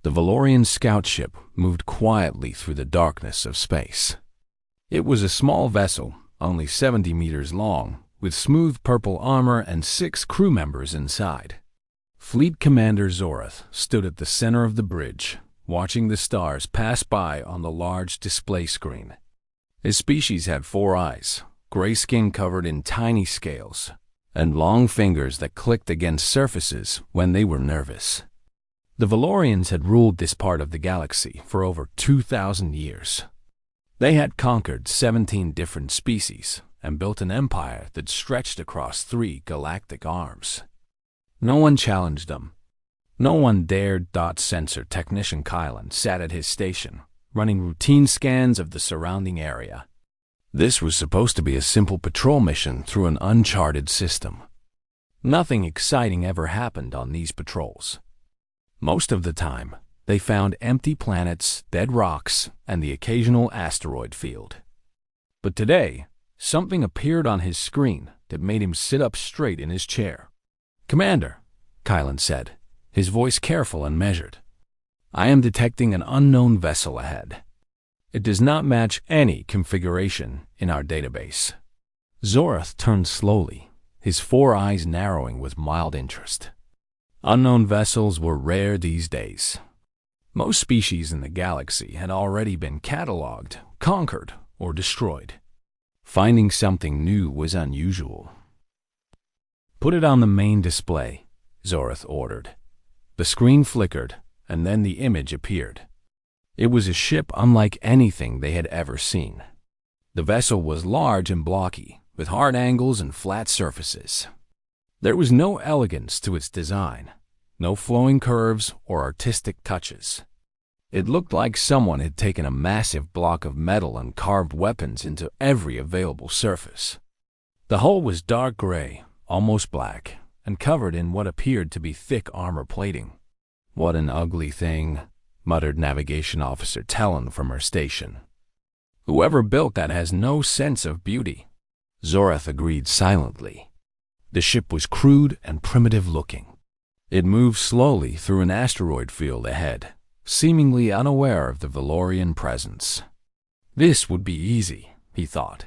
The Valorian scout ship moved quietly through the darkness of space. It was a small vessel, only 70 meters long, with smooth purple armor and 6 crew members inside. Fleet Commander Zorath stood at the center of the bridge, watching the stars pass by on the large display screen. His species had 4 eyes, gray skin covered in tiny scales, and long fingers that clicked against surfaces when they were nervous. The Valorians had ruled this part of the galaxy for over 2,000 years. They had conquered 17 different species and built an empire that stretched across 3 galactic arms. No one challenged them. No one dared. Sensor Technician Kylan sat at his station, running routine scans of the surrounding area. This was supposed to be a simple patrol mission through an uncharted system. Nothing exciting ever happened on these patrols. Most of the time, they found empty planets, dead rocks, and the occasional asteroid field. But today, something appeared on his screen that made him sit up straight in his chair. "Commander," Kylan said, his voice careful and measured, "I am detecting an unknown vessel ahead. It does not match any configuration in our database." Zorath turned slowly, his 4 eyes narrowing with mild interest. Unknown vessels were rare these days. Most species in the galaxy had already been cataloged, conquered, or destroyed. Finding something new was unusual. "Put it on the main display," Zorath ordered. The screen flickered, and then the image appeared. It was a ship unlike anything they had ever seen. The vessel was large and blocky, with hard angles and flat surfaces. There was no elegance to its design, no flowing curves or artistic touches. It looked like someone had taken a massive block of metal and carved weapons into every available surface. The hull was dark gray, almost black, and covered in what appeared to be thick armor plating. "What an ugly thing," muttered Navigation Officer Talon from her station. "Whoever built that has no sense of beauty," Zorath agreed silently. The ship was crude and primitive-looking. It moved slowly through an asteroid field ahead, seemingly unaware of the Valorian presence. This would be easy, he thought.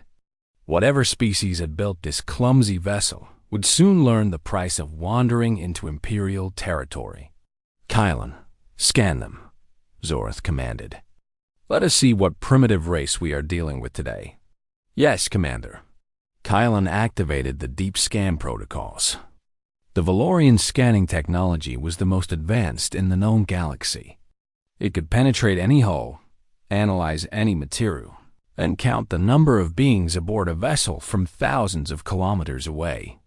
Whatever species had built this clumsy vessel would soon learn the price of wandering into Imperial territory. "Kylan, scan them," Zorath commanded. "Let us see what primitive race we are dealing with today." "Yes, Commander." Kylan activated the deep scan protocols. The Valorian scanning technology was the most advanced in the known galaxy. It could penetrate any hull, analyze any material, and count the number of beings aboard a vessel from thousands of kilometers away.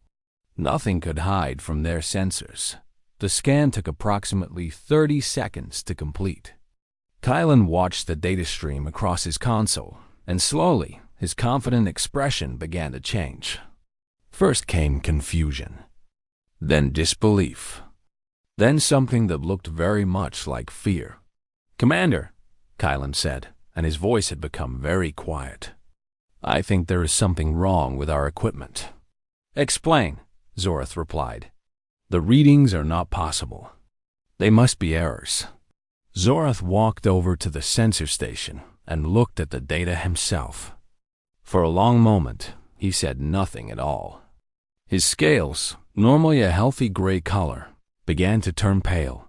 Nothing could hide from their sensors. The scan took approximately 30 seconds to complete. Kylan watched the data stream across his console, and slowly, his confident expression began to change. First came confusion, then disbelief, then something that looked very much like fear. "Commander," Kylan said, and his voice had become very quiet, "I think there is something wrong with our equipment." "Explain," Zorath replied. "The readings are not possible. They must be errors." Zorath walked over to the sensor station and looked at the data himself. For a long moment, he said nothing at all. His scales, normally a healthy gray color, began to turn pale.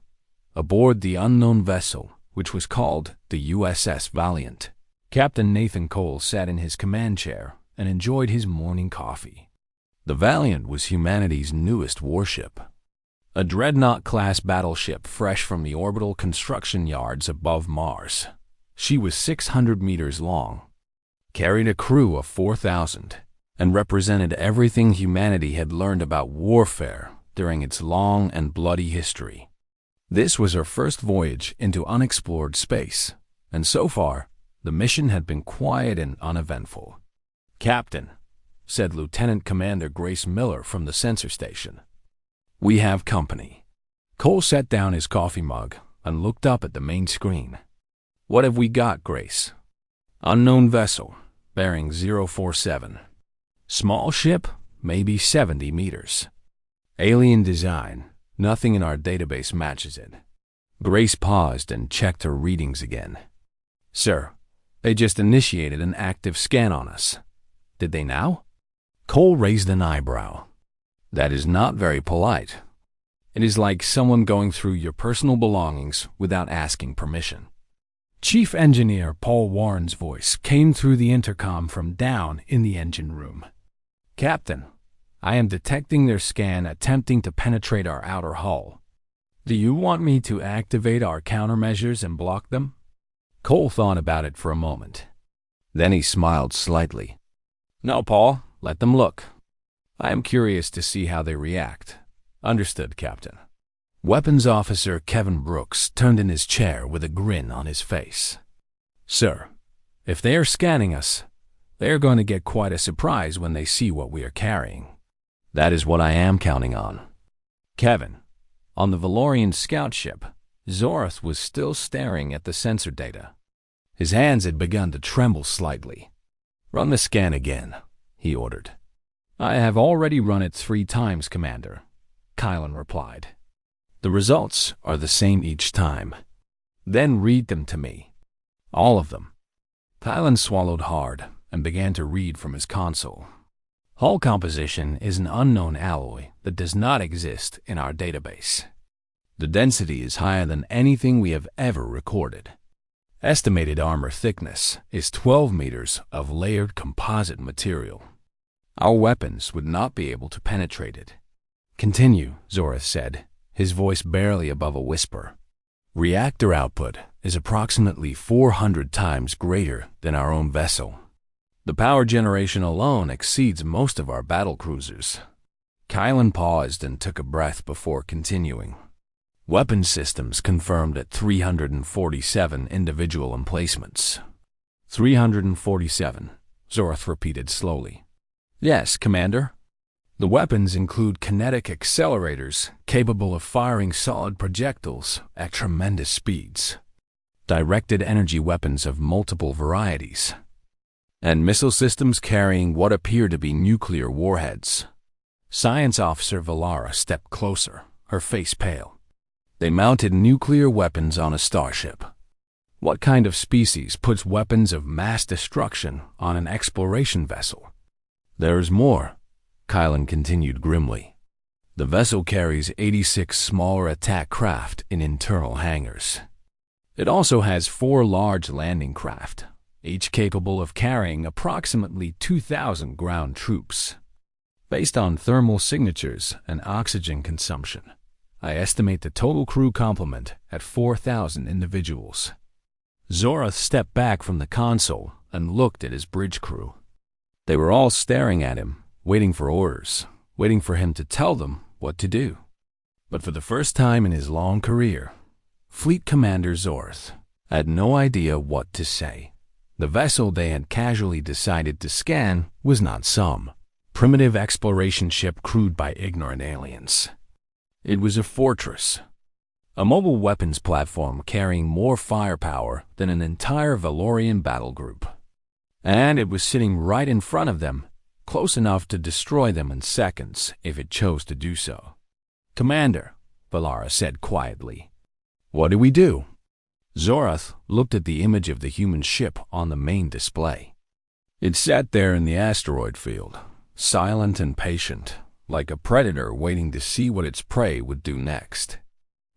Aboard the unknown vessel, which was called the USS Valiant, Captain Nathan Cole sat in his command chair and enjoyed his morning coffee. The Valiant was humanity's newest warship. A dreadnought-class battleship fresh from the orbital construction yards above Mars. She was 600 meters long, carried a crew of 4,000, and represented everything humanity had learned about warfare during its long and bloody history. This was her first voyage into unexplored space, and so far, the mission had been quiet and uneventful. "Captain," said Lieutenant Commander Grace Miller from the sensor station, "we have company." Cole set down his coffee mug and looked up at the main screen. "What have we got, Grace?" "Unknown vessel, bearing 047. Small ship, maybe 70 meters. Alien design, nothing in our database matches it. Grace paused and checked her readings again. Sir, they just initiated an active scan on us. Did they now? Cole raised an eyebrow. That is not very polite. It is like someone going through your personal belongings without asking permission. Chief Engineer Paul Warren's voice came through the intercom from down in the engine room. Captain, I am detecting their scan attempting to penetrate our outer hull. Do you want me to activate our countermeasures and block them? Cole thought about it for a moment. Then he smiled slightly. No, Paul, let them look. I am curious to see how they react. Understood, Captain. Weapons Officer Kevin Brooks turned in his chair with a grin on his face. Sir, if they are scanning us, they are going to get quite a surprise when they see what we are carrying. That is what I am counting on. Kevin, on the Valorian scout ship, Zorath was still staring at the sensor data. His hands had begun to tremble slightly. Run the scan again, he ordered. I have already run it 3 times, Commander, Kylan replied. The results are the same each time. Then read them to me. All of them. Kylan swallowed hard and began to read from his console. Hull composition is an unknown alloy that does not exist in our database. The density is higher than anything we have ever recorded. Estimated armor thickness is 12 meters of layered composite material. Our weapons would not be able to penetrate it. Continue, Zorath said, his voice barely above a whisper. Reactor output is approximately 400 times greater than our own vessel. The power generation alone exceeds most of our battle cruisers. Kylan paused and took a breath before continuing. Weapon systems confirmed at 347 individual emplacements. 347, Zorath repeated slowly. Yes, Commander. The weapons include kinetic accelerators capable of firing solid projectiles at tremendous speeds, directed energy weapons of multiple varieties, and missile systems carrying what appear to be nuclear warheads. Science Officer Valara stepped closer, her face pale. They mounted nuclear weapons on a starship. What kind of species puts weapons of mass destruction on an exploration vessel? There is more, Kylan continued grimly. The vessel carries 86 smaller attack craft in internal hangars. It also has 4 large landing craft, each capable of carrying approximately 2,000 ground troops. Based on thermal signatures and oxygen consumption, I estimate the total crew complement at 4,000 individuals. Zorath stepped back from the console and looked at his bridge crew. They were all staring at him, waiting for orders, waiting for him to tell them what to do. But for the first time in his long career, Fleet Commander Zorath had no idea what to say. The vessel they had casually decided to scan was not some primitive exploration ship crewed by ignorant aliens. It was a fortress, a mobile weapons platform carrying more firepower than an entire Valorian battle group. And it was sitting right in front of them, close enough to destroy them in seconds if it chose to do so. Commander, Valara said quietly, what do we do? Zorath looked at the image of the human ship on the main display. It sat there in the asteroid field, silent and patient, like a predator waiting to see what its prey would do next.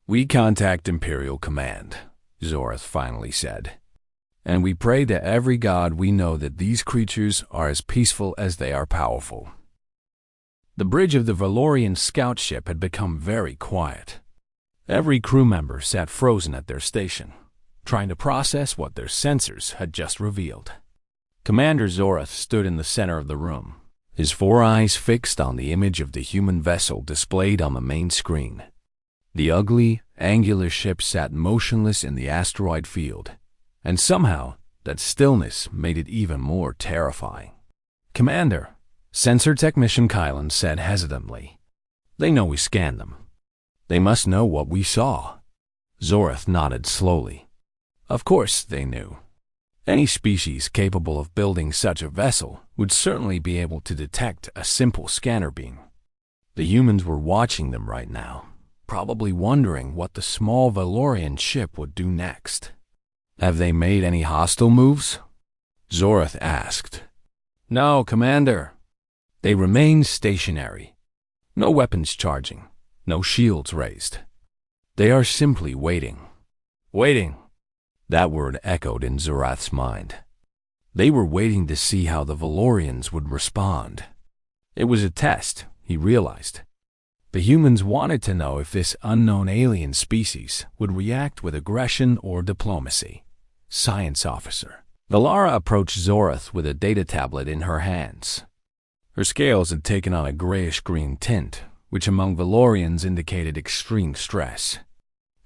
We contact Imperial Command, Zorath finally said, and we pray to every god we know that these creatures are as peaceful as they are powerful. The bridge of the Valorian scout ship had become very quiet. Every crew member sat frozen at their station, trying to process what their sensors had just revealed. Commander Zorath stood in the center of the room, his 4 eyes fixed on the image of the human vessel displayed on the main screen. The ugly, angular ship sat motionless in the asteroid field, and somehow that stillness made it even more terrifying. Commander, Sensor Technician Kylan said hesitantly, they know we scanned them. They must know what we saw. Zorath nodded slowly. Of course they knew. Any species capable of building such a vessel would certainly be able to detect a simple scanner beam. The humans were watching them right now, probably wondering what the small Valorian ship would do next. "Have they made any hostile moves?" Zorath asked. "No, Commander." They remained stationary. No weapons charging, no shields raised. They are simply waiting. Waiting. That word echoed in Zorath's mind. They were waiting to see how the Valorians would respond. It was a test, he realized. The humans wanted to know if this unknown alien species would react with aggression or diplomacy. Science officer. Valara approached Zorath with a data tablet in her hands. Her scales had taken on a grayish-green tint, which among Valorians indicated extreme stress.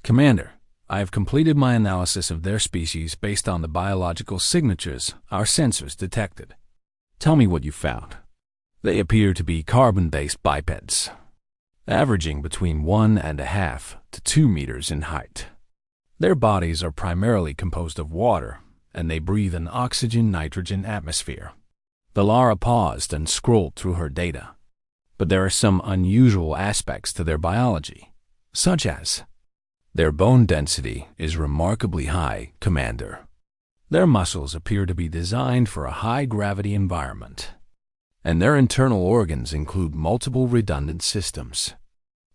"Commander, I have completed my analysis of their species based on the biological signatures our sensors detected. Tell me what you found." They appear to be carbon-based bipeds, averaging between 1.5 to 2 meters in height. Their bodies are primarily composed of water, and they breathe an oxygen-nitrogen atmosphere. Valara paused and scrolled through her data. But there are some unusual aspects to their biology, such as their bone density is remarkably high, Commander. Their muscles appear to be designed for a high-gravity environment, and their internal organs include multiple redundant systems.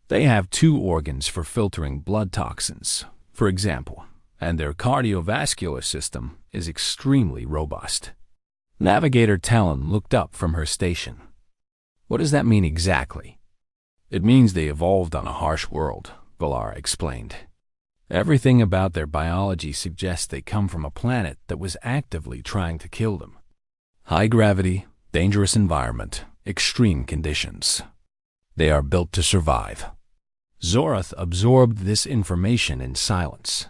They have 2 organs for filtering blood toxins, for example, and their cardiovascular system is extremely robust. Navigator Talon looked up from her station. "What does that mean exactly?" "It means they evolved on a harsh world," Valara explained. "Everything about their biology suggests they come from a planet that was actively trying to kill them. High gravity, dangerous environment, extreme conditions. They are built to survive." Zorath absorbed this information in silence.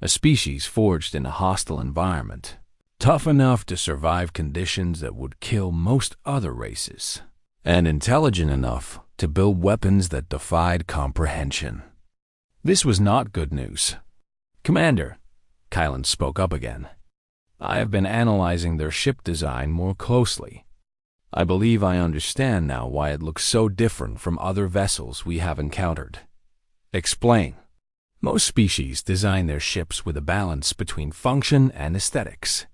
A species forged in a hostile environment, tough enough to survive conditions that would kill most other races, and intelligent enough to build weapons that defied comprehension. This was not good news. "Commander," Kylan spoke up again, "I have been analyzing their ship design more closely. I believe I understand now why it looks so different from other vessels we have encountered." "Explain." "Most species design their ships with a balance between function and aesthetics.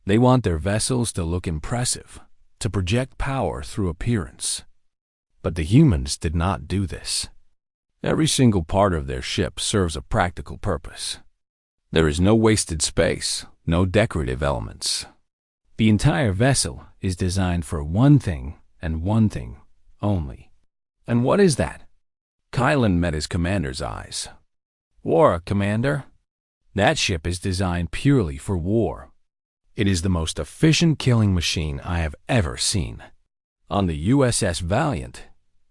They want their vessels to look impressive, to project power through appearance. But the humans did not do this. Every single part of their ship serves a practical purpose. There is no wasted space, no decorative elements. The entire vessel is designed for one thing and one thing only." "And what is that?" Kylan met his commander's eyes. "War, Commander. That ship is designed purely for war. It is the most efficient killing machine I have ever seen." On the USS Valiant,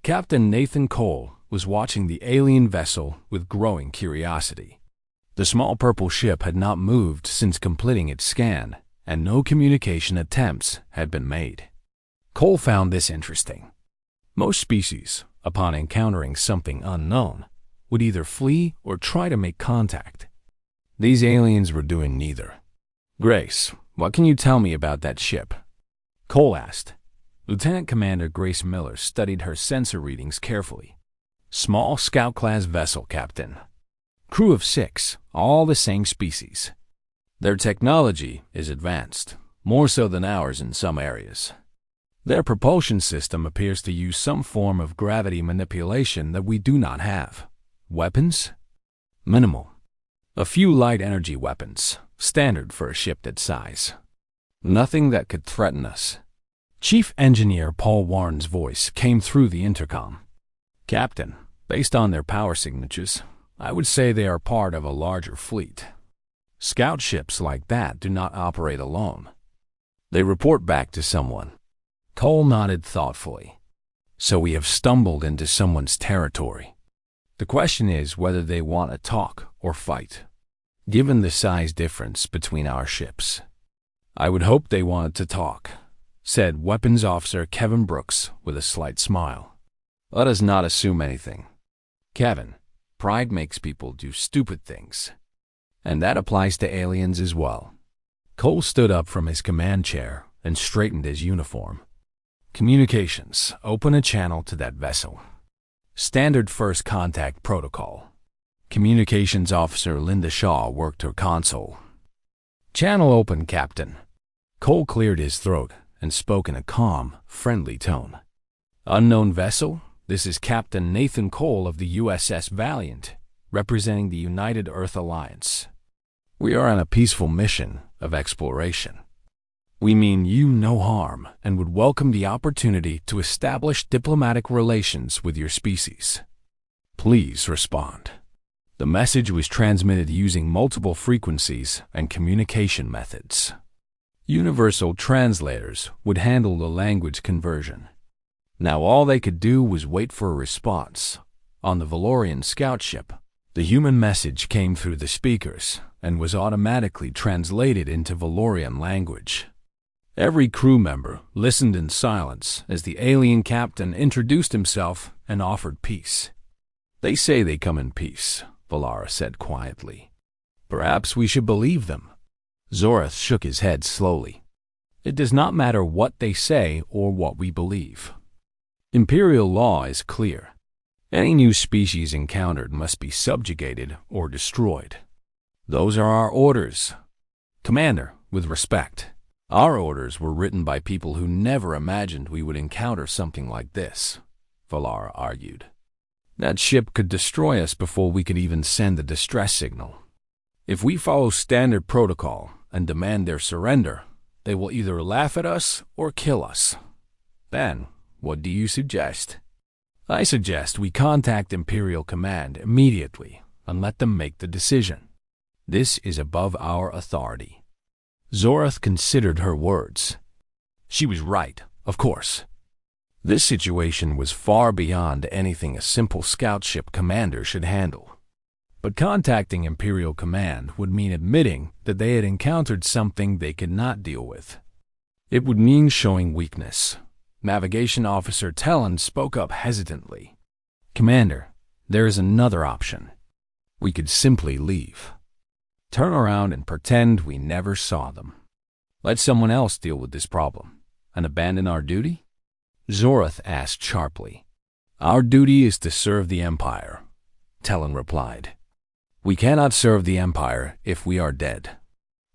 Captain Nathan Cole was watching the alien vessel with growing curiosity. The small purple ship had not moved since completing its scan, and no communication attempts had been made. Cole found this interesting. Most species, upon encountering something unknown, would either flee or try to make contact. These aliens were doing neither. "Grace, what can you tell me about that ship?" Cole asked. Lieutenant Commander Grace Miller studied her sensor readings carefully. "Small scout-class vessel, Captain. Crew of 6, all the same species. Their technology is advanced, more so than ours in some areas. Their propulsion system appears to use some form of gravity manipulation that we do not have. Weapons? Minimal. A few light energy weapons, standard for a ship that size. Nothing that could threaten us." Chief Engineer Paul Warren's voice came through the intercom. "Captain, based on their power signatures, I would say they are part of a larger fleet. Scout ships like that do not operate alone. They report back to someone." Cole nodded thoughtfully. "So we have stumbled into someone's territory. The question is whether they want to talk or fight. Given the size difference between our ships, I would hope they wanted to talk," said Weapons Officer Kevin Brooks with a slight smile. "Let us not assume anything. Kevin, pride makes people do stupid things. And that applies to aliens as well." Cole stood up from his command chair and straightened his uniform. "Communications, open a channel to that vessel. Standard First Contact Protocol. Communications Officer Linda Shaw worked her console. Channel open, Captain. Cole cleared his throat and spoke in a calm, friendly tone. Unknown vessel, this is Captain Nathan Cole of the USS Valiant, representing the United Earth Alliance. We are on a peaceful mission of exploration. We mean you no harm and would welcome the opportunity to establish diplomatic relations with your species. Please respond. The message was transmitted using multiple frequencies and communication methods. Universal translators would handle the language conversion. Now all they could do was wait for a response. On the Valorian scout ship, the human message came through the speakers and was automatically translated into Valorian language. Every crew member listened in silence as the alien captain introduced himself and offered peace. They say they come in peace, Valara said quietly. Perhaps we should believe them. Zorath shook his head slowly. It does not matter what they say or what we believe. Imperial law is clear. Any new species encountered must be subjugated or destroyed. Those are our orders. Commander, with respect, our orders were written by people who never imagined we would encounter something like this, Valara argued. That ship could destroy us before we could even send the distress signal. If we follow standard protocol and demand their surrender, they will either laugh at us or kill us. Ben, what do you suggest? I suggest we contact Imperial Command immediately and let them make the decision. This is above our authority. Zorath considered her words. She was right, of course. This situation was far beyond anything a simple scout ship commander should handle. But contacting Imperial Command would mean admitting that they had encountered something they could not deal with. It would mean showing weakness. Navigation Officer Talon spoke up hesitantly. Commander, there is another option. We could simply leave. Turn around and pretend we never saw them. Let someone else deal with this problem and abandon our duty? Zorath asked sharply. Our duty is to serve the Empire, Talon replied. We cannot serve the Empire if we are dead.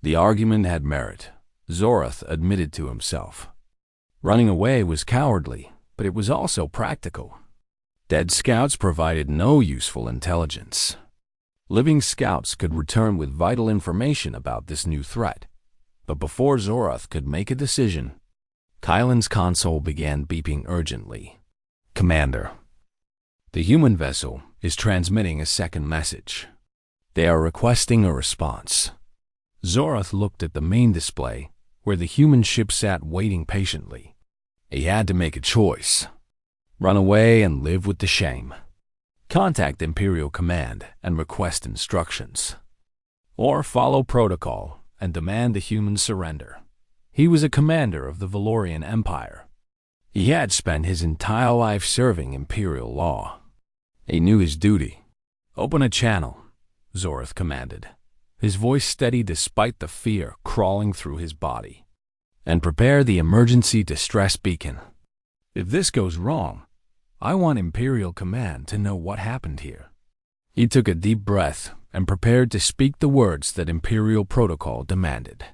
The argument had merit, Zorath admitted to himself. Running away was cowardly, but it was also practical. Dead scouts provided no useful intelligence. Living scouts could return with vital information about this new threat. But before Zorath could make a decision, Kylan's console began beeping urgently. Commander, the human vessel is transmitting a second message. They are requesting a response. Zorath looked at the main display, where the human ship sat waiting patiently. He had to make a choice. Run away and live with the shame. Contact Imperial Command and request instructions. Or follow protocol and demand the human surrender. He was a commander of the Valorian Empire. He had spent his entire life serving Imperial law. He knew his duty. Open a channel, Zorath commanded, his voice steady despite the fear crawling through his body. And prepare the emergency distress beacon. If this goes wrong, I want Imperial Command to know what happened here. He took a deep breath and prepared to speak the words that Imperial Protocol demanded.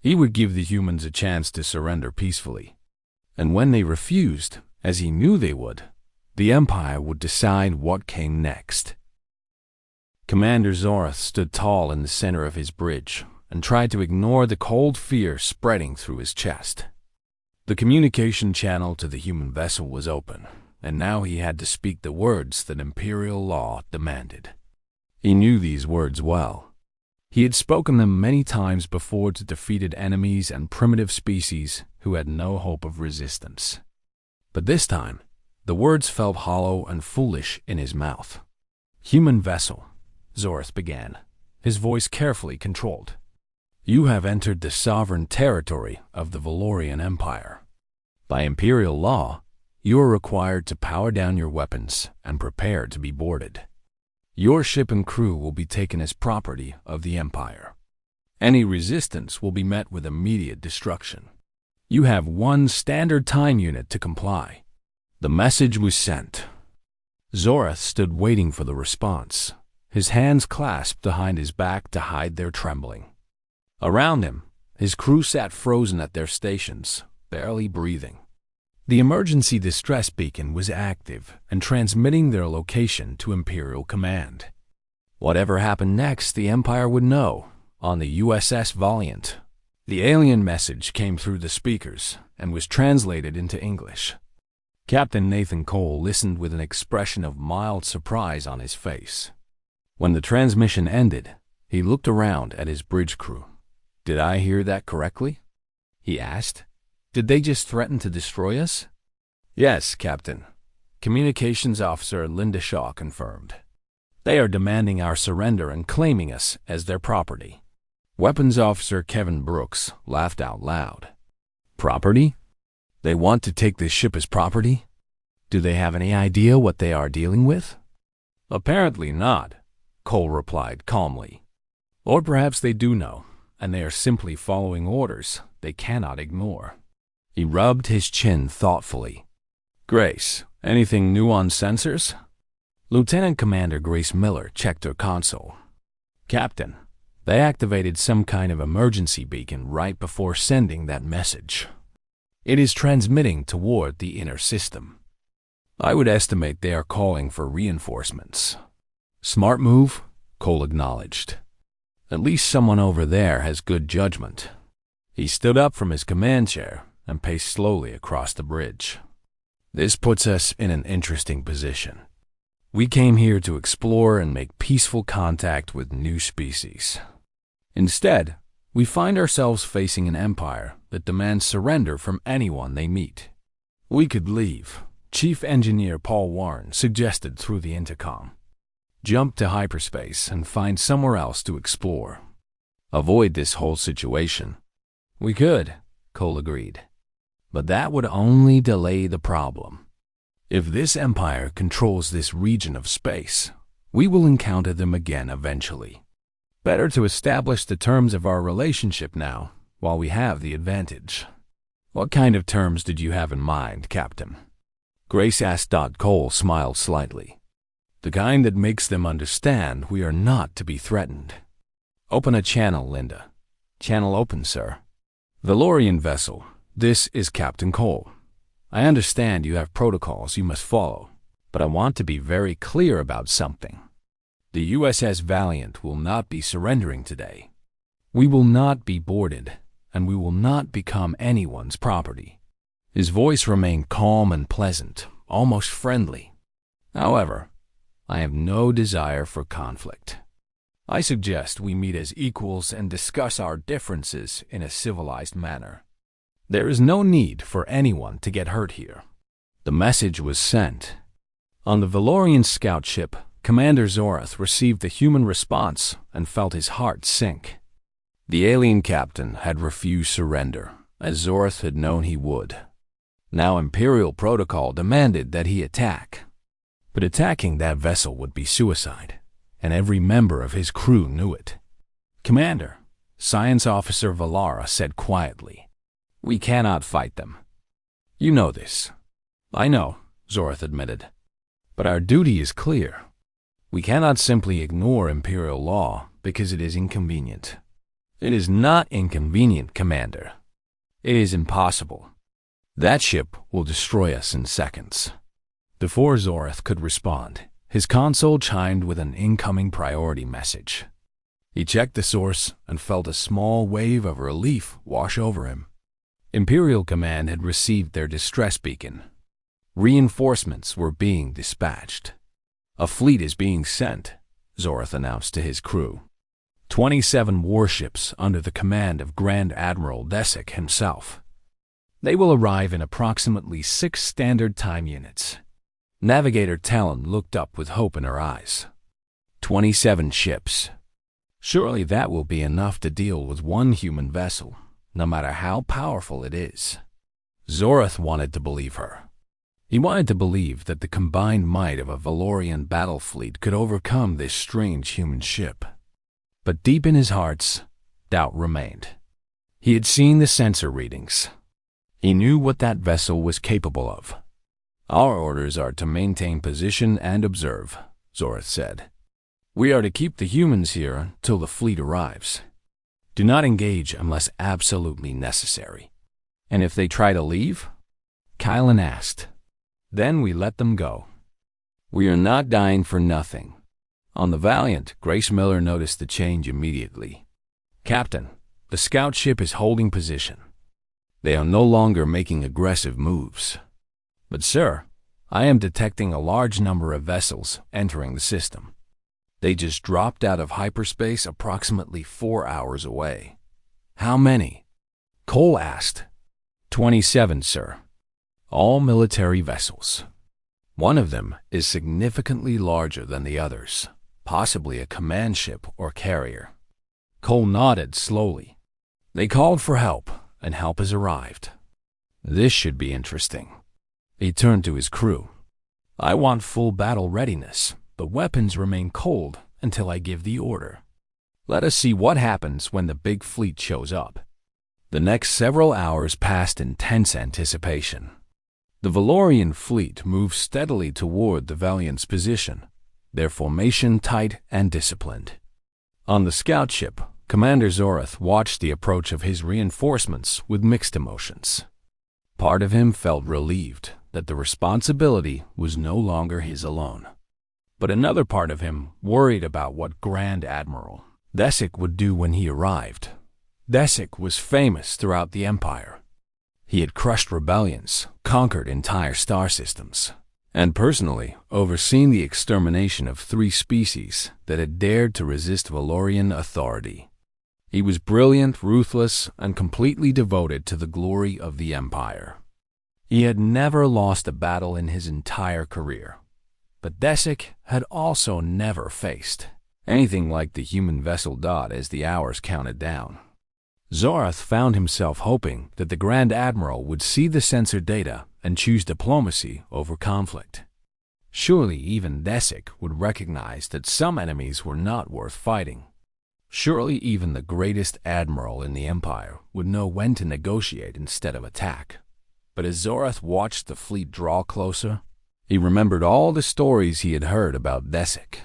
He would give the humans a chance to surrender peacefully. And when they refused, as he knew they would, the Empire would decide what came next. Commander Zorath stood tall in the center of his bridge and tried to ignore the cold fear spreading through his chest. The communication channel to the human vessel was open, and now he had to speak the words that Imperial law demanded. He knew these words well. He had spoken them many times before to defeated enemies and primitive species who had no hope of resistance. But this time, the words felt hollow and foolish in his mouth. Human vessel, Zorath began, his voice carefully controlled. You have entered the sovereign territory of the Valorian Empire. By Imperial law, you are required to power down your weapons and prepare to be boarded. Your ship and crew will be taken as property of the Empire. Any resistance will be met with immediate destruction. You have one standard time unit to comply. The message was sent. Zorath stood waiting for the response, his hands clasped behind his back to hide their trembling. Around him, his crew sat frozen at their stations, barely breathing. The emergency distress beacon was active and transmitting their location to Imperial Command. Whatever happened next, the Empire would know. On the USS Valiant, the alien message came through the speakers and was translated into English. Captain Nathan Cole listened with an expression of mild surprise on his face. When the transmission ended, he looked around at his bridge crew. "Did I hear that correctly?" he asked. "Did they just threaten to destroy us?" "Yes, Captain," Communications Officer Linda Shaw confirmed. "They are demanding our surrender and claiming us as their property." Weapons Officer Kevin Brooks laughed out loud. "Property? They want to take this ship as property? Do they have any idea what they are dealing with?" "Apparently not," Cole replied calmly. "Or perhaps they do know, and they are simply following orders they cannot ignore." He rubbed his chin thoughtfully. "Grace, anything new on sensors?" Lieutenant Commander Grace Miller checked her console. "Captain, they activated some kind of emergency beacon right before sending that message. It is transmitting toward the inner system. I would estimate they are calling for reinforcements." "Smart move," Cole acknowledged. "At least someone over there has good judgment." He stood up from his command chair and paced slowly across the bridge. "This puts us in an interesting position. We came here to explore and make peaceful contact with new species. Instead, we find ourselves facing an empire that demands surrender from anyone they meet. We could leave," Chief Engineer Paul Warren suggested through the intercom. "Jump to hyperspace and find somewhere else to explore. Avoid this whole situation." "We could," Cole agreed. "But that would only delay the problem. If this empire controls this region of space, we will encounter them again eventually. Better to establish the terms of our relationship now, while we have the advantage." "What kind of terms did you have in mind, Captain?" Grace asked. Cole smiled slightly. "The kind that makes them understand we are not to be threatened." "Open a channel, Linda." "Channel open, sir." "Valorian vessel, this is Captain Cole. I understand you have protocols you must follow, but I want to be very clear about something. The USS Valiant will not be surrendering today. We will not be boarded, and we will not become anyone's property." His voice remained calm and pleasant, almost friendly. "However, I have no desire for conflict. I suggest we meet as equals and discuss our differences in a civilized manner. There is no need for anyone to get hurt here." The message was sent. On the Valorian scout ship, Commander Zorath received the human response and felt his heart sink. The alien captain had refused surrender, as Zorath had known he would. Now Imperial protocol demanded that he attack. But attacking that vessel would be suicide, and every member of his crew knew it. "Commander," Science Officer Valara said quietly, "we cannot fight them. You know this." "I know," Zorath admitted. "But our duty is clear. We cannot simply ignore Imperial law because it is inconvenient." "It is not inconvenient, Commander. It is impossible. That ship will destroy us in seconds." Before Zorath could respond, his console chimed with an incoming priority message. He checked the source and felt a small wave of relief wash over him. Imperial Command had received their distress beacon. Reinforcements were being dispatched. "A fleet is being sent," Zorath announced to his crew. 27 warships under the command of Grand Admiral Desic himself. They will arrive in approximately 6 standard time units. Navigator Talon looked up with hope in her eyes. 27 ships. Surely that will be enough to deal with one human vessel, no matter how powerful it is. Zorath wanted to believe her. He wanted to believe that the combined might of a Valorian battle fleet could overcome this strange human ship. But deep in his heart, doubt remained. He had seen the sensor readings. He knew what that vessel was capable of. Our orders are to maintain position and observe, Zorath said. We are to keep the humans here till the fleet arrives. Do not engage unless absolutely necessary. And if they try to leave? Kylan asked. Then we let them go. We are not dying for nothing. On the Valiant, Grace Miller noticed the change immediately. Captain, the scout ship is holding position. They are no longer making aggressive moves. But sir, I am detecting a large number of vessels entering the system. They just dropped out of hyperspace approximately 4 hours away. How many? Cole asked. 27, sir. All military vessels. One of them is significantly larger than the others, possibly a command ship or carrier. Cole nodded slowly. They called for help, and help has arrived. This should be interesting. He turned to his crew. I want full battle readiness, but weapons remain cold until I give the order. Let us see what happens when the big fleet shows up. The next several hours passed in tense anticipation. The Valorian fleet moved steadily toward the Valiant's position, their formation tight and disciplined. On the scout ship, Commander Zorath watched the approach of his reinforcements with mixed emotions. Part of him felt relieved that the responsibility was no longer his alone. But another part of him worried about what Grand Admiral Desik would do when he arrived. Desik was famous throughout the Empire. He had crushed rebellions, conquered entire star systems, and personally overseen the extermination of 3 species that had dared to resist Valorian authority. He was brilliant, ruthless, and completely devoted to the glory of the Empire. He had never lost a battle in his entire career, but Desik had also never faced anything like the human vessel Dot as the hours counted down. Zorath found himself hoping that the Grand Admiral would see the sensor data and choose diplomacy over conflict. Surely even Desik would recognize that some enemies were not worth fighting. Surely even the greatest admiral in the Empire would know when to negotiate instead of attack. But as Zorath watched the fleet draw closer, he remembered all the stories he had heard about Desik.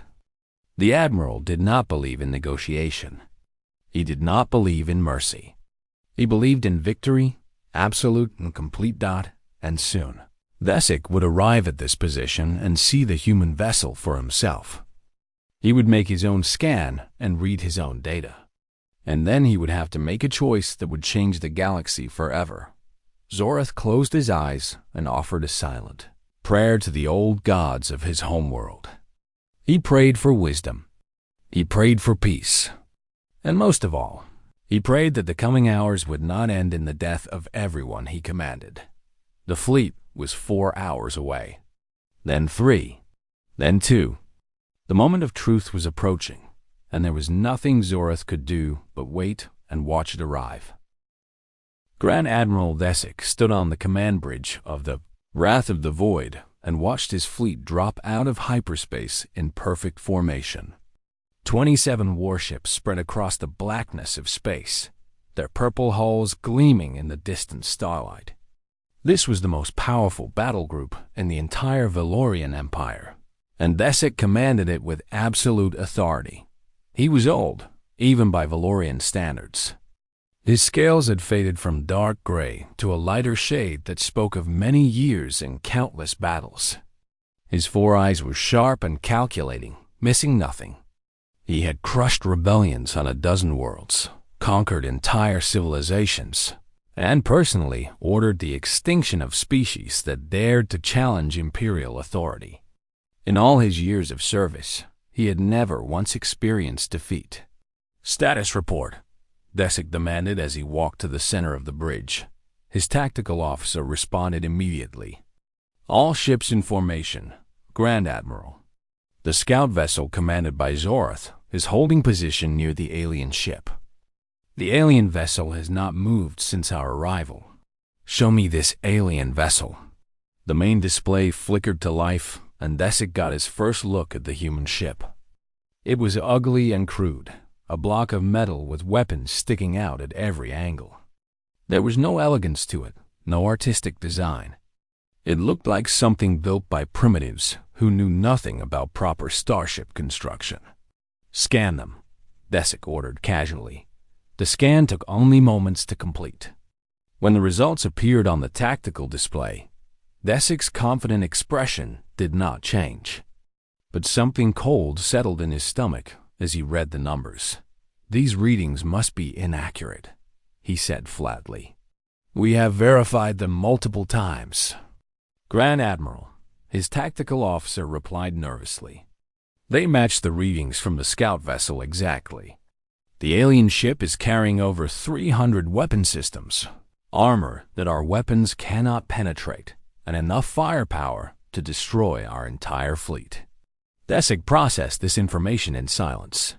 The admiral did not believe in negotiation. He did not believe in mercy. He believed in victory, absolute and complete dot, and soon. Desik would arrive at this position and see the human vessel for himself. He would make his own scan and read his own data. And then he would have to make a choice that would change the galaxy forever. Zorath closed his eyes and offered a silent prayer to the old gods of his homeworld. He prayed for wisdom. He prayed for peace. And most of all, he prayed that the coming hours would not end in the death of everyone he commanded. The fleet was 4 hours away. Then 3. Then 2. The moment of truth was approaching, and there was nothing Zorath could do but wait and watch it arrive. Grand Admiral Desik stood on the command bridge of the Wrath of the Void and watched his fleet drop out of hyperspace in perfect formation. 27 warships spread across the blackness of space, their purple hulls gleaming in the distant starlight. This was the most powerful battle group in the entire Valorian Empire, and Desik commanded it with absolute authority. He was old, even by Valorian standards. His scales had faded from dark gray to a lighter shade that spoke of many years and countless battles. His 4 eyes were sharp and calculating, missing nothing. He had crushed rebellions on a dozen worlds, conquered entire civilizations, and personally ordered the extinction of species that dared to challenge imperial authority. In all his years of service, he had never once experienced defeat. "Status report," Desik demanded as he walked to the center of the bridge. His tactical officer responded immediately. "All ships in formation, Grand Admiral. The scout vessel commanded by Zorath is holding position near the alien ship. The alien vessel has not moved since our arrival. Show me this alien vessel." The main display flickered to life, and Desik got his first look at the human ship. It was ugly and crude, a block of metal with weapons sticking out at every angle. There was no elegance to it, no artistic design. It looked like something built by primitives who knew nothing about proper starship construction. "Scan them," Desic ordered casually. The scan took only moments to complete. When the results appeared on the tactical display, Desic's confident expression did not change. But something cold settled in his stomach as he read the numbers. "These readings must be inaccurate," he said flatly. "We have verified them multiple times." "Grand Admiral," his tactical officer replied nervously. "They match the readings from the scout vessel exactly. The alien ship is carrying over 300 weapon systems, armor that our weapons cannot penetrate, and enough firepower to destroy our entire fleet." Desic processed this information in silence.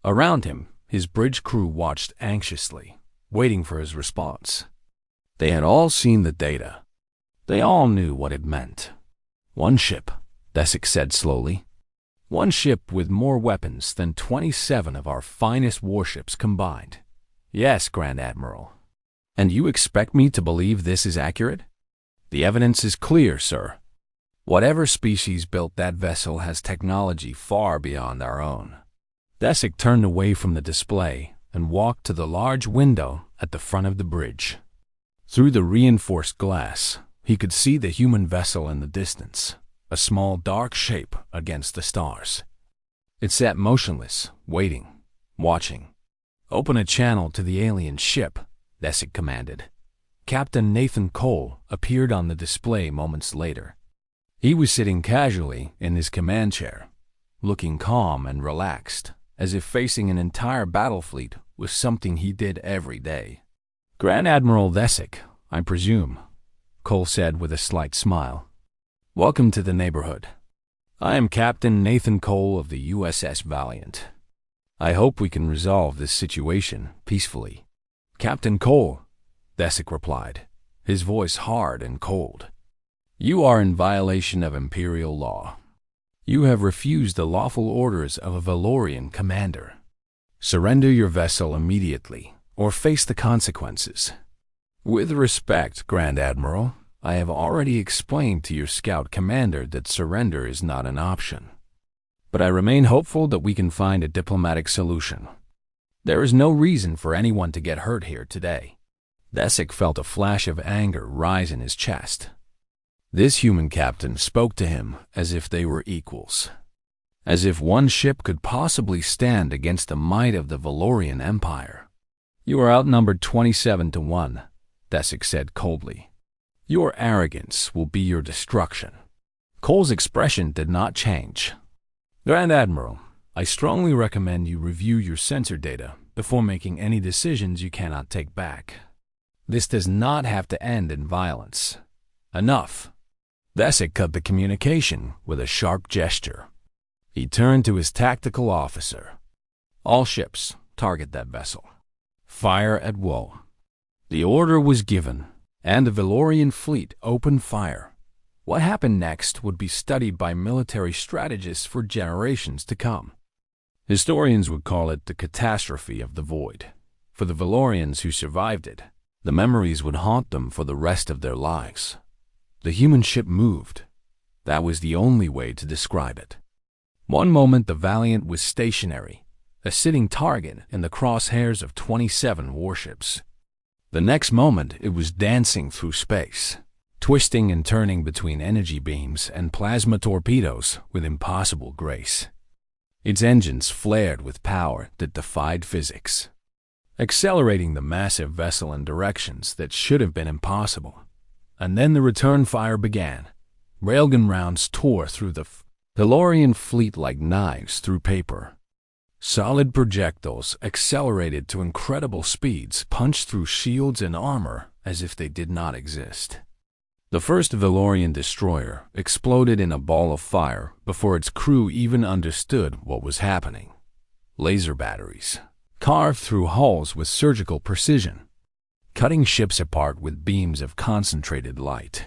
Around him, his bridge crew watched anxiously, waiting for his response. They had all seen the data. They all knew what it meant. "One ship," Desic said slowly. "One ship with more weapons than 27 of our finest warships combined." "Yes, Grand Admiral." "And you expect me to believe this is accurate?" "The evidence is clear, sir. Whatever species built that vessel has technology far beyond our own." Desic turned away from the display and walked to the large window at the front of the bridge. Through the reinforced glass, he could see the human vessel in the distance, a small dark shape against the stars. It sat motionless, waiting, watching. "Open a channel to the alien ship," Desic commanded. Captain Nathan Cole appeared on the display moments later. He was sitting casually in his command chair, looking calm and relaxed, as if facing an entire battle fleet was something he did every day. "Grand Admiral Desic, I presume," Cole said with a slight smile. "Welcome to the neighborhood. I am Captain Nathan Cole of the USS Valiant. I hope we can resolve this situation peacefully." "Captain Cole," Desic replied, his voice hard and cold. "You are in violation of Imperial law. You have refused the lawful orders of a Valorian commander. Surrender your vessel immediately, or face the consequences." "With respect, Grand Admiral, I have already explained to your scout commander that surrender is not an option. But I remain hopeful that we can find a diplomatic solution. There is no reason for anyone to get hurt here today." Desic felt a flash of anger rise in his chest. This human captain spoke to him as if they were equals. As if one ship could possibly stand against the might of the Valorian Empire. "You are outnumbered 27-1, Desic said coldly. "Your arrogance will be your destruction." Cole's expression did not change. "Grand Admiral, I strongly recommend you review your sensor data before making any decisions you cannot take back. This does not have to end in violence. Enough." Desic cut the communication with a sharp gesture. He turned to his tactical officer. "All ships, target that vessel. Fire at will." The order was given, and the Valorian fleet opened fire. What happened next would be studied by military strategists for generations to come. Historians would call it the catastrophe of the void. For the Valorians who survived it, the memories would haunt them for the rest of their lives. The human ship moved. That was the only way to describe it. One moment the Valiant was stationary, a sitting target in the crosshairs of 27 warships. The next moment it was dancing through space, twisting and turning between energy beams and plasma torpedoes with impossible grace. Its engines flared with power that defied physics, accelerating the massive vessel in directions that should have been impossible. And then the return fire began. Railgun rounds tore through the Valorian fleet like knives through paper. Solid projectiles accelerated to incredible speeds, punched through shields and armor as if they did not exist. The first Valorian destroyer exploded in a ball of fire before its crew even understood what was happening. Laser batteries carved through hulls with surgical precision, cutting ships apart with beams of concentrated light.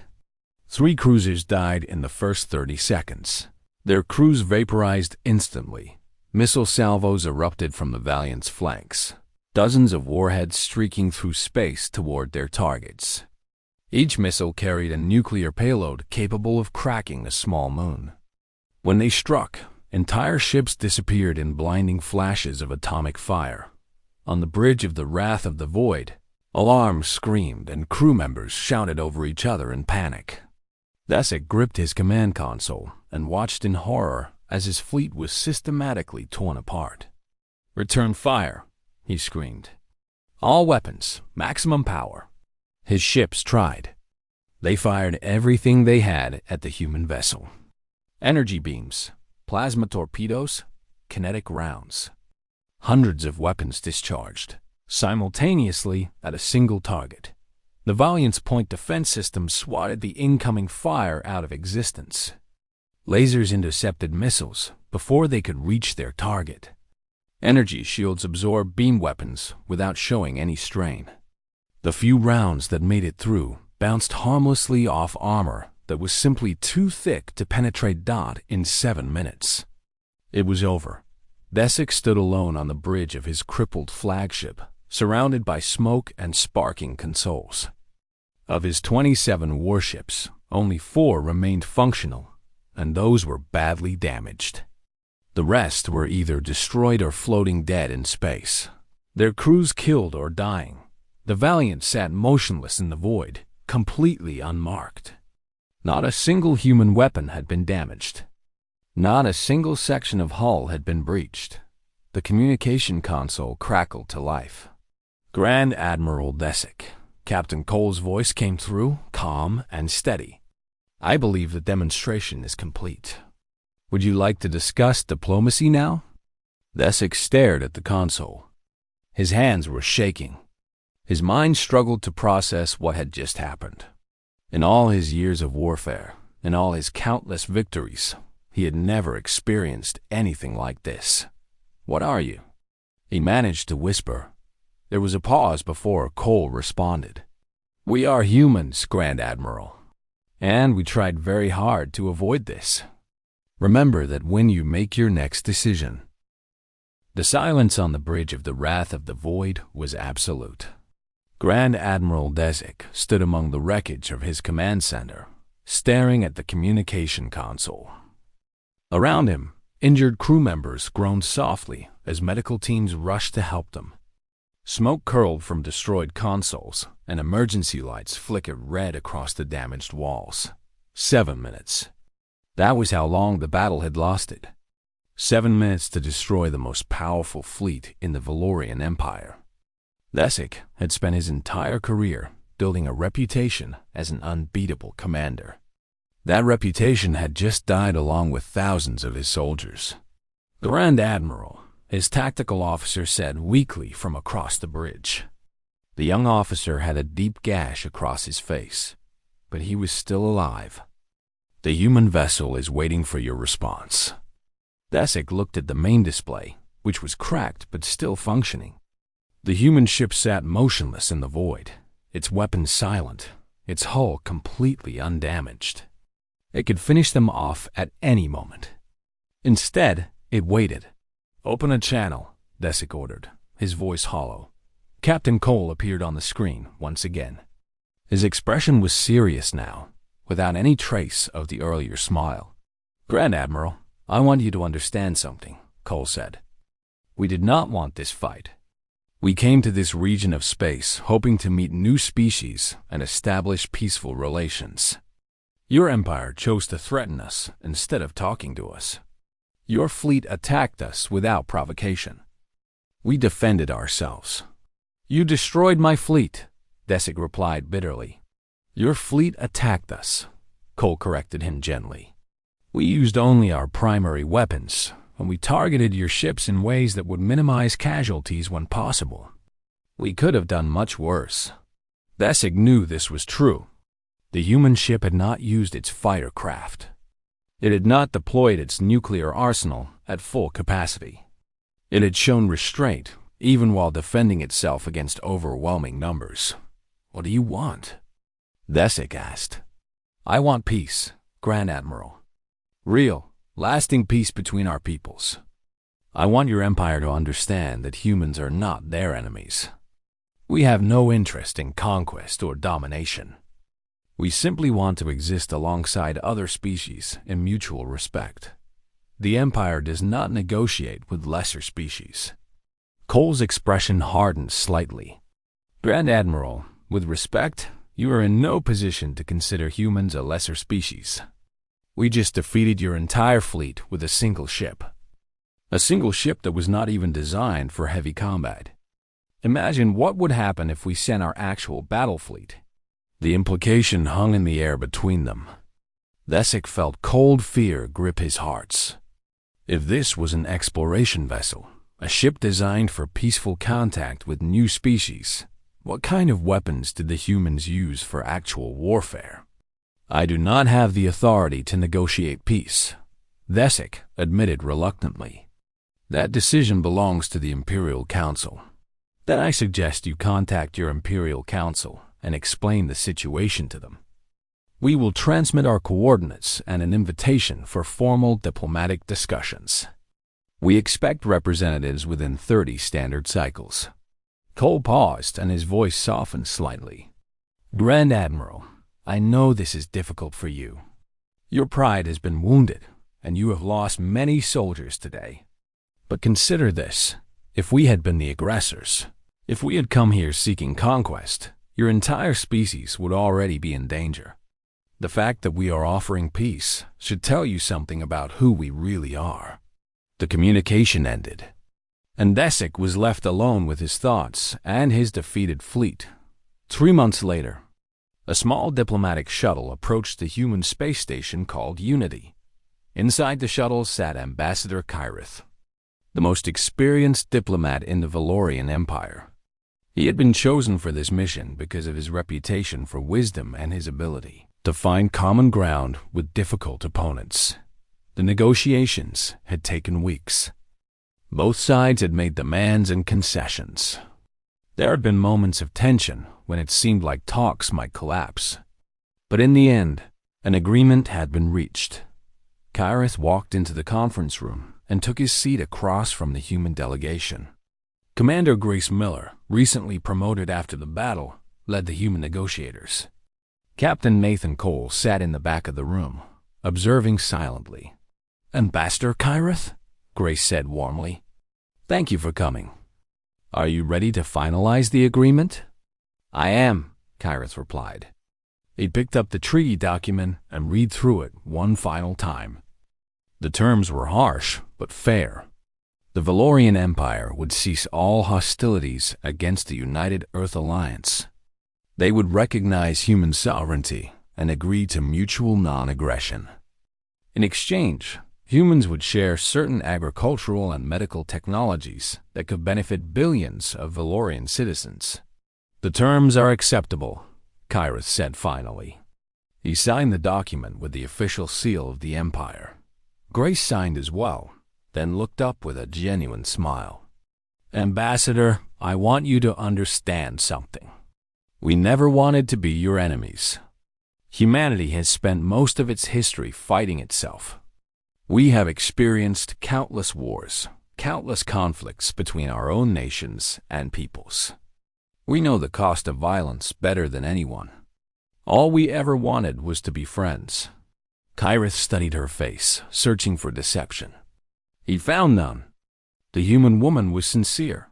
3 cruisers died in the first 30 seconds. Their crews vaporized instantly. Missile salvos erupted from the Valiant's flanks, dozens of warheads streaking through space toward their targets. Each missile carried a nuclear payload capable of cracking a small moon. When they struck, entire ships disappeared in blinding flashes of atomic fire. On the bridge of the Wrath of the Void, alarms screamed and crew members shouted over each other in panic. Desek gripped his command console and watched in horror as his fleet was systematically torn apart. "Return fire," he screamed. "All weapons, maximum power." His ships tried. They fired everything they had at the human vessel. Energy beams, plasma torpedoes, kinetic rounds. Hundreds of weapons discharged, simultaneously at a single target. The Valiant's point defense system swatted the incoming fire out of existence. Lasers intercepted missiles before they could reach their target. Energy shields absorbed beam weapons without showing any strain. The few rounds that made it through bounced harmlessly off armor that was simply too thick to penetrate Dot in 7 minutes. It was over. Desek stood alone on the bridge of his crippled flagship, surrounded by smoke and sparking consoles. Of his 27 warships, only 4 remained functional, and those were badly damaged. The rest were either destroyed or floating dead in space, their crews killed or dying. The Valiant sat motionless in the void, completely unmarked. Not a single human weapon had been damaged. Not a single section of hull had been breached. The communication console crackled to life. "Grand Admiral Desek," Captain Cole's voice came through, calm and steady. "I believe the demonstration is complete. Would you like to discuss diplomacy now?" Desek stared at the console. His hands were shaking. His mind struggled to process what had just happened. In all his years of warfare, in all his countless victories, he had never experienced anything like this. "What are you?" He managed to whisper. There was a pause before Cole responded. "We are humans, Grand Admiral, and we tried very hard to avoid this. Remember that when you make your next decision." The silence on the bridge of the Wrath of the Void was absolute. Grand Admiral Desek stood among the wreckage of his command center, staring at the communication console. Around him, injured crew members groaned softly as medical teams rushed to help them. Smoke curled from destroyed consoles, and emergency lights flickered red across the damaged walls. 7 minutes. That was how long the battle had lasted. 7 minutes to destroy the most powerful fleet in the Valorian Empire. Desek had spent his entire career building a reputation as an unbeatable commander. That reputation had just died along with thousands of his soldiers. "Grand Admiral," his tactical officer said weakly from across the bridge. The young officer had a deep gash across his face, but he was still alive. "The human vessel is waiting for your response." Desek looked at the main display, which was cracked but still functioning. The human ship sat motionless in the void, its weapons silent, its hull completely undamaged. It could finish them off at any moment. Instead, it waited. "Open a channel," Desek ordered, his voice hollow. Captain Cole appeared on the screen once again. His expression was serious now, without any trace of the earlier smile. "Grand Admiral, I want you to understand something," Cole said. "We did not want this fight. We came to this region of space hoping to meet new species and establish peaceful relations. Your empire chose to threaten us instead of talking to us. Your fleet attacked us without provocation. We defended ourselves." "You destroyed my fleet," Desek replied bitterly. "Your fleet attacked us," Cole corrected him gently. "We used only our primary weapons, and we targeted your ships in ways that would minimize casualties when possible. We could have done much worse." Desek knew this was true. The human ship had not used its fighter craft. It had not deployed its nuclear arsenal at full capacity. It had shown restraint, even while defending itself against overwhelming numbers. "What do you want?" Desek asked. "I want peace, Grand Admiral. Real, lasting peace between our peoples. I want your empire to understand that humans are not their enemies. We have no interest in conquest or domination. We simply want to exist alongside other species in mutual respect. The Empire does not negotiate with lesser species. Cole's expression hardened slightly. Grand Admiral, with respect, you are in no position to consider humans a lesser species. We just defeated your entire fleet with a single ship. A single ship that was not even designed for heavy combat. Imagine what would happen if we sent our actual battle fleet. The implication hung in the air between them. Thesic felt cold fear grip his hearts. If this was an exploration vessel, a ship designed for peaceful contact with new species, what kind of weapons did the humans use for actual warfare? I do not have the authority to negotiate peace, Thesic admitted reluctantly. That decision belongs to the Imperial Council. Then I suggest you contact your Imperial Council and explain the situation to them. We will transmit our coordinates and an invitation for formal diplomatic discussions. We expect representatives within 30 standard cycles. Cole paused and his voice softened slightly. Grand Admiral, I know this is difficult for you. Your pride has been wounded, and you have lost many soldiers today. But consider this. If we had been the aggressors, if we had come here seeking conquest, your entire species would already be in danger. The fact that we are offering peace should tell you something about who we really are. The communication ended, and Thesic was left alone with his thoughts and his defeated fleet. 3 months later, a small diplomatic shuttle approached the human space station called Unity. Inside the shuttle sat Ambassador Kyrith, the most experienced diplomat in the Valorian Empire. He had been chosen for this mission because of his reputation for wisdom and his ability to find common ground with difficult opponents. The negotiations had taken weeks. Both sides had made demands and concessions. There had been moments of tension when it seemed like talks might collapse. But in the end, an agreement had been reached. Kyrith walked into the conference room and took his seat across from the human delegation. Commander Grace Miller, recently promoted after the battle, led the human negotiators. Captain Nathan Cole sat in the back of the room, observing silently. Ambassador Kyrith? Grace said warmly. Thank you for coming. Are you ready to finalize the agreement? I am, Kyrith replied. He picked up the treaty document and read through it one final time. The terms were harsh, but fair. The Valorian Empire would cease all hostilities against the United Earth Alliance. They would recognize human sovereignty and agree to mutual non-aggression. In exchange, humans would share certain agricultural and medical technologies that could benefit billions of Valorian citizens. The terms are acceptable, Kyrith said finally. He signed the document with the official seal of the Empire. Grace signed as well, then looked up with a genuine smile. Ambassador, I want you to understand something. We never wanted to be your enemies. Humanity has spent most of its history fighting itself. We have experienced countless wars, countless conflicts between our own nations and peoples. We know the cost of violence better than anyone. All we ever wanted was to be friends. Kyrith studied her face, searching for deception. He found none. The human woman was sincere.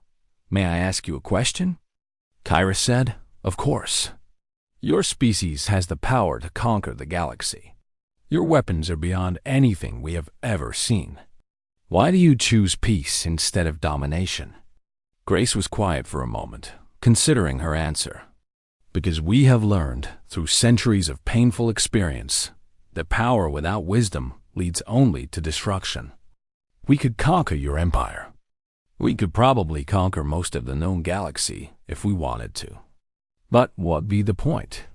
May I ask you a question? Kyrith said, Of course. Your species has the power to conquer the galaxy. Your weapons are beyond anything we have ever seen. Why do you choose peace instead of domination? Grace was quiet for a moment, considering her answer. Because we have learned, through centuries of painful experience, that power without wisdom leads only to destruction. We could conquer your empire. We could probably conquer most of the known galaxy if we wanted to. But what'd be the point?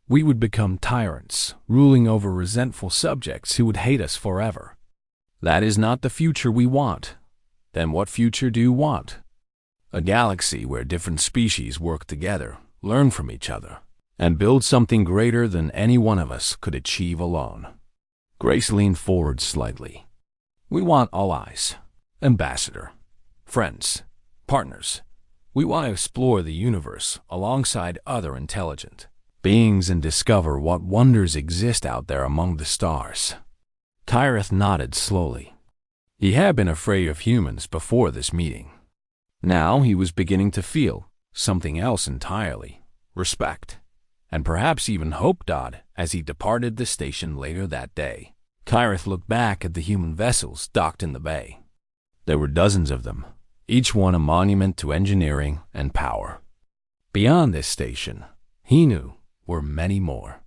We would become tyrants, ruling over resentful subjects who would hate us forever. That is not the future we want. Then what future do you want? A galaxy where different species work together, learn from each other, and build something greater than any one of us could achieve alone. Grace leaned forward slightly. We want allies, ambassador, friends, partners. We want to explore the universe alongside other intelligent, beings and discover what wonders exist out there among the stars. Kyrith nodded slowly. He had been afraid of humans before this meeting. Now he was beginning to feel something else entirely: respect, and perhaps even hope. As he departed the station later that day, Kyrith looked back at the human vessels docked in the bay. There were dozens of them, each one a monument to engineering and power. Beyond this station, he knew, were many more.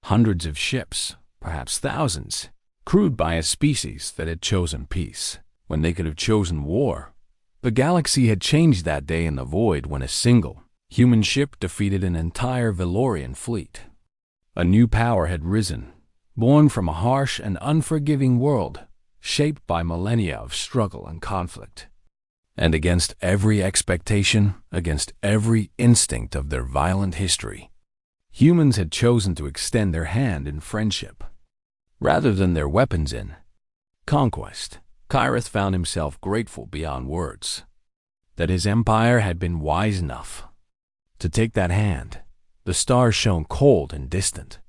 Hundreds of ships, perhaps thousands, crewed by a species that had chosen peace when they could have chosen war. The galaxy had changed that day in the void when a single human ship defeated an entire Valorian fleet. A new power had risen, born from a harsh and unforgiving world, shaped by millennia of struggle and conflict. And against every expectation, against every instinct of their violent history, humans had chosen to extend their hand in friendship, rather than their weapons in conquest. Kyrith found himself grateful beyond words that his empire had been wise enough to take that hand. The stars shone cold and distant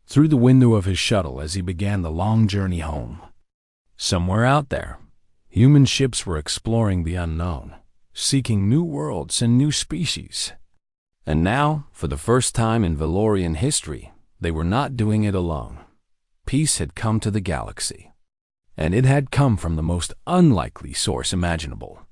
through the window of his shuttle as he began the long journey home. Somewhere out there, human ships were exploring the unknown, seeking new worlds and new species. And now, for the first time in Valorian history, they were not doing it alone. Peace had come to the galaxy, and it had come from the most unlikely source imaginable.